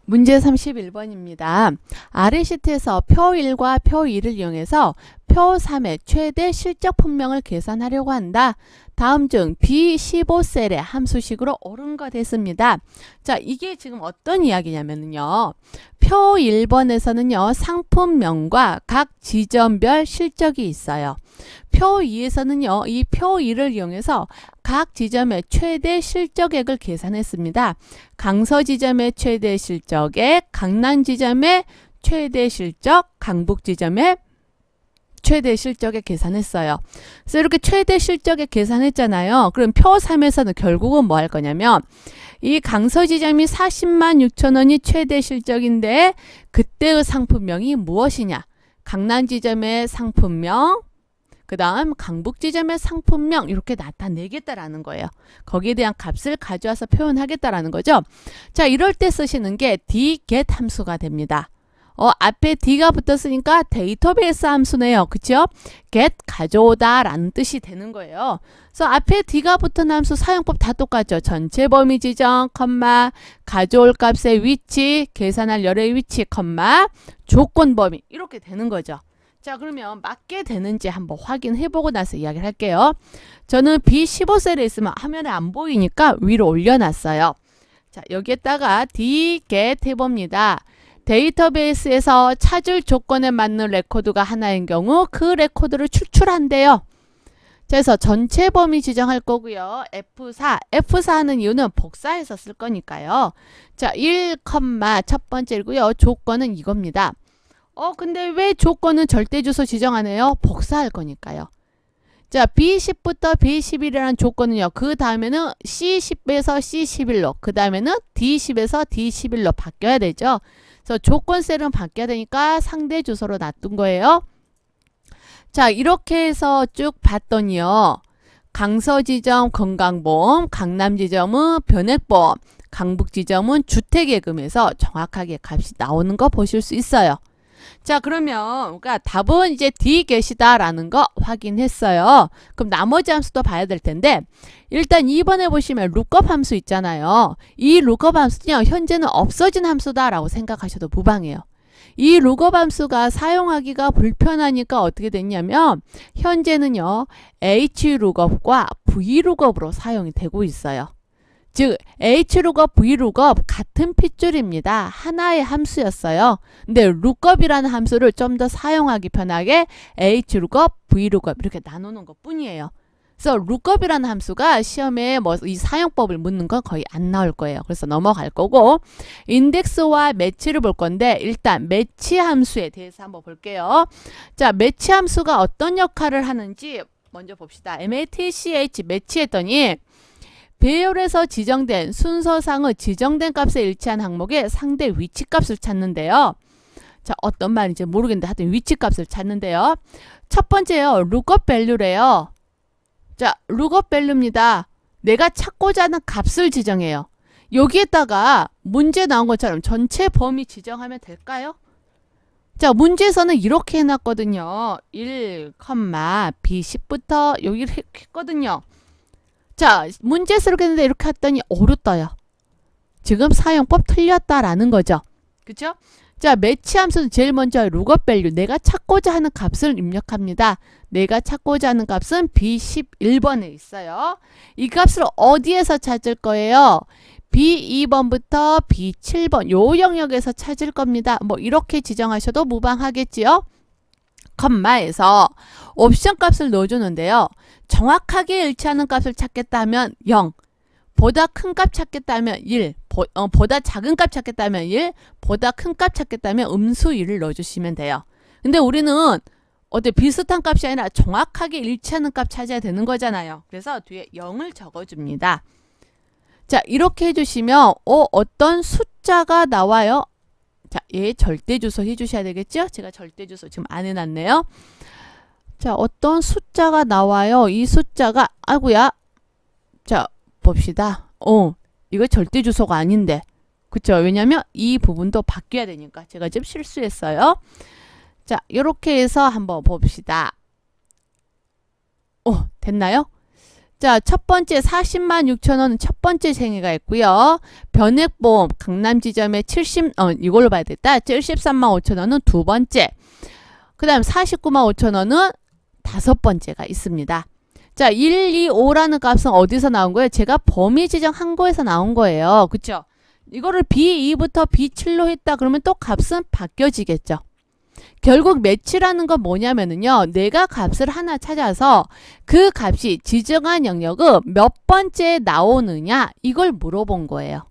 문제 31번입니다. 아래 시트에서 표 1과 표 2를 이용해서 표 3의 최대 실적 분명을 계산하려고 한다. 다음 중 B15셀의 함수식으로 옳은 것 했습니다. 자, 이게 지금 어떤 이야기냐면요. 표 1번에서는요. 상품명과 각 지점별 실적이 있어요. 표 2에서는요. 이 표 2를 이용해서 각 지점의 최대 실적액을 계산했습니다. 강서 지점의 최대 실적액, 강남 지점의 최대 실적, 강북 지점의 최대 실적액 계산했어요. 그래서 이렇게 최대 실적액 계산했잖아요. 그럼 표 3에서는 결국은 뭐 할 거냐면 이 강서 지점이 40만 6천 원이 최대 실적인데 그때의 상품명이 무엇이냐? 강남 지점의 상품명, 그 다음 강북 지점의 상품명 이렇게 나타내겠다라는 거예요. 거기에 대한 값을 가져와서 표현하겠다라는 거죠. 자, 이럴 때 쓰시는 게 dget 함수가 됩니다. 앞에 d가 붙었으니까 데이터베이스 함수네요. 그쵸? get 가져오다 라는 뜻이 되는 거예요. 그래서 앞에 d가 붙은 함수 사용법 다 똑같죠. 전체 범위 지정, 컴마, 가져올 값의 위치, 계산할 열의 위치, 컴마, 조건 범위 이렇게 되는 거죠. 자, 그러면 맞게 되는지 한번 확인해보고 나서 이야기를 할게요. 저는 B15셀에 있으면 화면에 안 보이니까 위로 올려놨어요. 자, 여기에다가 dget 해봅니다. 데이터베이스에서 찾을 조건에 맞는 레코드가 하나인 경우 그 레코드를 추출한대요. 그래서 전체 범위 지정할 거고요. F4. F4하는 이유는 복사해서 쓸 거니까요. 자, 1, 첫 번째고요. 조건은 이겁니다. 근데 왜 조건은 절대 주소 지정하네요? 복사할 거니까요. 자, B10부터 B11이라는 조건은요. 그 다음에는 C10에서 C11로, 그 다음에는 D10에서 D11로 바뀌어야 되죠. 그래서 조건 셀은 바뀌어야 되니까 상대 주소로 놔둔 거예요. 자, 이렇게 해서 쭉 봤더니요. 강서 지점 건강보험, 강남 지점은 변액보험, 강북 지점은 주택예금에서 정확하게 값이 나오는 거 보실 수 있어요. 자, 그러면 그러니까 답은 이제 dget이다라는 거 확인했어요. 그럼 나머지 함수도 봐야 될 텐데 일단 2번에 보시면 lookup 함수 있잖아요. 이 lookup 함수는요. 현재는 없어진 함수다라고 생각하셔도 무방해요. 이 lookup 함수가 사용하기가 불편하니까 어떻게 됐냐면 현재는요. hlookup과 vlookup으로 사용이 되고 있어요. 즉 hlookup, vlookup 같은 핏줄입니다. 하나의 함수였어요. 근데 lookup이라는 함수를 좀 더 사용하기 편하게 hlookup, vlookup 이렇게 나누는 것 뿐이에요. 그래서 lookup이라는 함수가 시험에 뭐 이 사용법을 묻는 건 거의 안 나올 거예요. 그래서 넘어갈 거고 인덱스와 매치를 볼 건데 일단 매치 함수에 대해서 한번 볼게요. 자, 매치 함수가 어떤 역할을 하는지 먼저 봅시다. match 매치했더니 배열에서 지정된 순서상의 지정된 값에 일치한 항목의 상대 위치값을 찾는데요. 자, 어떤 말인지 모르겠는데 하여튼 위치값을 찾는데요. 첫 번째요. lookup value래요. 자, lookup value입니다. 내가 찾고자 하는 값을 지정해요. 여기에다가 문제 나온 것처럼 전체 범위 지정하면 될까요? 자, 문제에서는 이렇게 해놨거든요. 1, B10부터 여기를 했거든요. 자, 문제 쓰겠는데 이렇게 했더니 오류 떠요. 지금 사용법 틀렸다라는 거죠. 그쵸? 자, 매치 함수는 제일 먼저 lookup value, 내가 찾고자 하는 값을 입력합니다. 내가 찾고자 하는 값은 B11번에 있어요. 이 값을 어디에서 찾을 거예요? B2번부터 B7번 요 영역에서 찾을 겁니다. 뭐 이렇게 지정하셔도 무방하겠지요? 컴마에서 옵션 값을 넣어주는데요. 정확하게 일치하는 값을 찾겠다 하면 0, 보다 큰 값 찾겠다 하면 1, 보다 작은 값 찾겠다 하면 1, 보다 큰 값 찾겠다 하면 음수 1을 넣어주시면 돼요. 근데 우리는 비슷한 값이 아니라 정확하게 일치하는 값 찾아야 되는 거잖아요. 그래서 뒤에 0을 적어줍니다. 자, 이렇게 해주시면 어떤 숫자가 나와요. 자, 얘 절대 주소 해주셔야 되겠죠? 제가 절대 주소 지금 안 해놨네요. 자, 어떤 숫자가 나와요. 이 숫자가 아이고야. 자, 봅시다. 이거 절대 주소가 아닌데. 그쵸? 왜냐면 이 부분도 바뀌어야 되니까. 제가 좀 실수했어요. 자, 이렇게 해서 한번 봅시다. 됐나요? 자, 첫 번째 40만 6천 원은 첫 번째 생애가 있고요. 변액보험 강남 지점에 이걸로 봐야 되겠다. 73만 5천 원은 두 번째. 그 다음 49만 5천 원은 다섯 번째가 있습니다. 자, 1, 2, 5라는 값은 어디서 나온 거예요? 제가 범위 지정한 거에서 나온 거예요. 그쵸? 이거를 B2부터 B7로 했다 그러면 또 값은 바뀌어지겠죠. 결국 매치라는 건 뭐냐면은요. 내가 값을 하나 찾아서 그 값이 지정한 영역은 몇 번째에 나오느냐 이걸 물어본 거예요.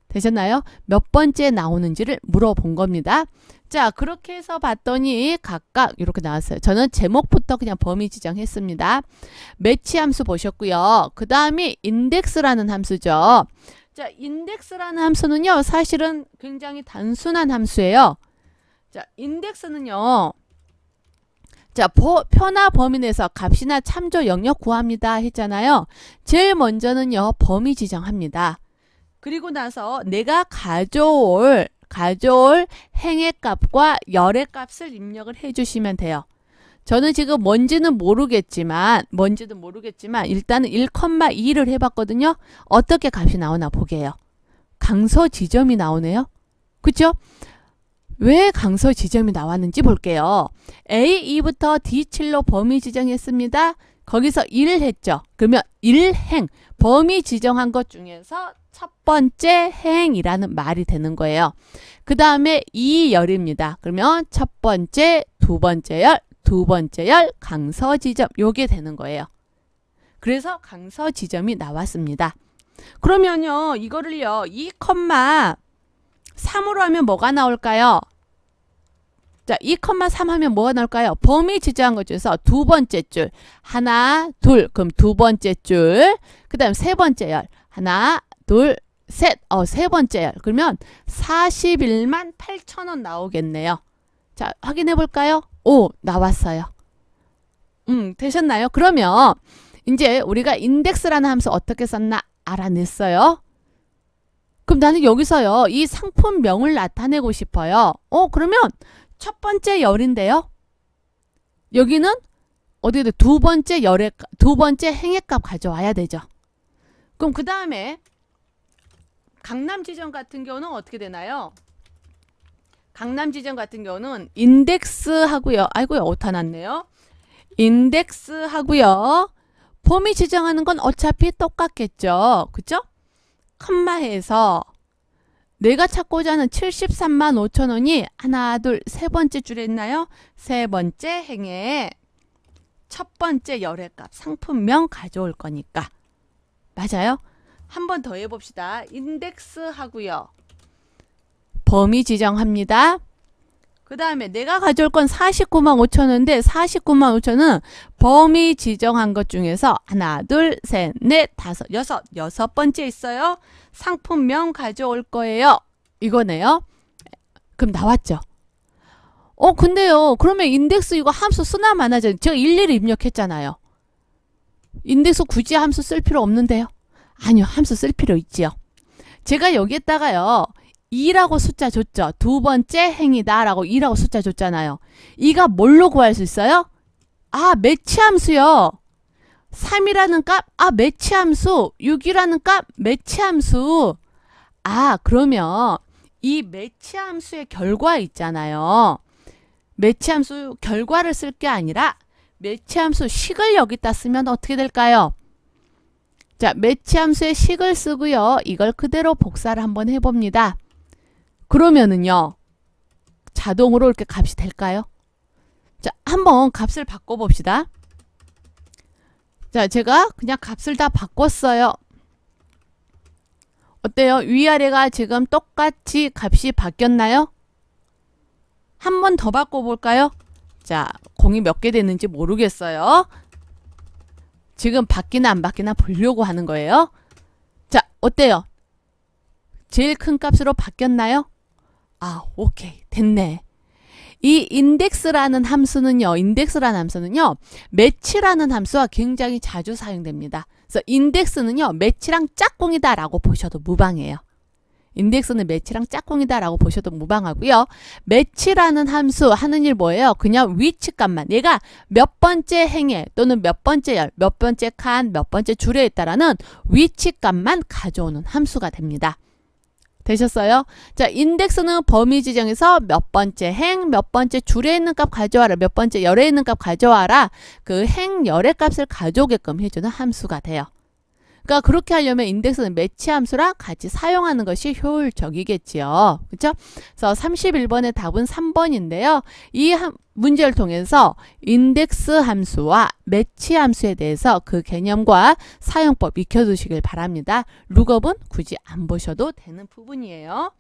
되셨나요? 몇 번째에 나오는지를 물어본 겁니다. 자, 그렇게 해서 봤더니 각각 이렇게 나왔어요. 저는 제목부터 그냥 범위 지정했습니다. 매치 함수 보셨고요. 그 다음에 인덱스라는 함수죠. 자, 인덱스라는 함수는요. 사실은 굉장히 단순한 함수예요. 자, 인덱스는요. 자, 표나 범위 내에서 값이나 참조 영역 구합니다 했잖아요. 제일 먼저는요. 범위 지정합니다. 그리고 나서 내가 가져올 행의 값과 열의 값을 입력을 해주시면 돼요. 저는 지금 뭔지는 모르겠지만 일단은 1,2를 해봤거든요. 어떻게 값이 나오나 보게요. 강서 지점이 나오네요. 그쵸? 왜 강서 지점이 나왔는지 볼게요. A2부터 D7로 범위 지정했습니다. 거기서 1을 했죠. 그러면 1행, 범위 지정한 것 중에서 첫 번째 행이라는 말이 되는 거예요. 그 다음에 2열입니다. 그러면 첫 번째, 두 번째 열, 강서 지점 요게 되는 거예요. 그래서 강서 지점이 나왔습니다. 그러면요, 이거를요, 2,3으로 하면 뭐가 나올까요? 자, 2,3 하면 뭐가 나올까요? 범위 지정한 것 중에서 두 번째 줄. 하나, 둘. 그럼 두 번째 줄. 그 다음 세 번째 열. 하나, 둘, 셋. 세 번째 열. 그러면 41만 8천 원 나오겠네요. 자, 확인해 볼까요? 오, 나왔어요. 되셨나요? 그러면 이제 우리가 인덱스라는 함수 어떻게 썼나 알아냈어요. 그럼 나는 여기서요, 이 상품명을 나타내고 싶어요. 그러면 첫 번째 열인데요. 여기는 어디에 두 번째 행의 값 가져와야 되죠. 그럼 그 다음에 강남 지점 같은 경우는 어떻게 되나요? 강남 지점 같은 경우는 인덱스 하고요. 아이고야, 오타 났네요. 인덱스 하고요. 범위 지정하는 건 어차피 똑같겠죠. 그죠? 컴마해서 내가 찾고자 하는 73만 5천 원이 하나, 둘, 세 번째 줄에 있나요? 세 번째 행에 첫 번째 열의 값 상품명 가져올 거니까. 맞아요? 한 번 더 해봅시다. 인덱스 하고요. 범위 지정합니다. 그 다음에 내가 가져올 건 49만 5천 원인데 49만 5천 원은 범위 지정한 것 중에서 하나, 둘, 셋, 넷, 다섯, 여섯 번째 있어요. 상품명 가져올 거예요. 이거네요. 그럼 나왔죠. 근데요. 그러면 인덱스 이거 함수 쓰나 마나죠. 제가 일일이 입력했잖아요. 인덱스 굳이 함수 쓸 필요 없는데요. 아니요. 함수 쓸 필요 있지요. 제가 여기에다가요. 2라고 숫자 줬죠. 두 번째 행이다 라고 2라고 숫자 줬잖아요. 이가 뭘로 구할 수 있어요? 매치 함수요. 3이라는 값, 매치 함수. 6이라는 값, 매치 함수. 그러면 이 매치 함수의 결과 있잖아요. 매치 함수 결과를 쓸 게 아니라 매치 함수 식을 여기다 쓰면 어떻게 될까요? 자, 매치 함수의 식을 쓰고요. 이걸 그대로 복사를 한번 해봅니다. 그러면은요, 자동으로 이렇게 값이 될까요? 자, 한번 값을 바꿔봅시다. 자, 제가 그냥 값을 다 바꿨어요. 어때요? 위아래가 지금 똑같이 값이 바뀌었나요? 한 번 더 바꿔볼까요? 자, 공이 몇 개 됐는지 모르겠어요. 지금 바뀌나 안 바뀌나 보려고 하는 거예요. 자, 어때요? 제일 큰 값으로 바뀌었나요? 오케이. 됐네. 이 인덱스라는 함수는요. 매치라는 함수와 굉장히 자주 사용됩니다. 그래서 인덱스는요. 매치랑 짝꿍이다 라고 보셔도 무방해요. 인덱스는 매치랑 짝꿍이다 라고 보셔도 무방하고요. 매치라는 함수 하는 일 뭐예요? 그냥 위치값만 얘가 몇 번째 행에 또는 몇 번째 열, 몇 번째 칸, 몇 번째 줄에 있다라는 위치값만 가져오는 함수가 됩니다. 되셨어요? 자, 인덱스는 범위 지정에서 몇 번째 행, 몇 번째 줄에 있는 값 가져와라, 몇 번째 열에 있는 값 가져와라. 그 행, 열의 값을 가져오게끔 해주는 함수가 돼요. 그러니까 그렇게 하려면 인덱스는 매치 함수랑 같이 사용하는 것이 효율적이겠지요. 그렇죠? 그래서 31번의 답은 3번인데요. 이 문제를 통해서 인덱스 함수와 매치 함수에 대해서 그 개념과 사용법 익혀두시길 바랍니다. 룩업은 굳이 안 보셔도 되는 부분이에요.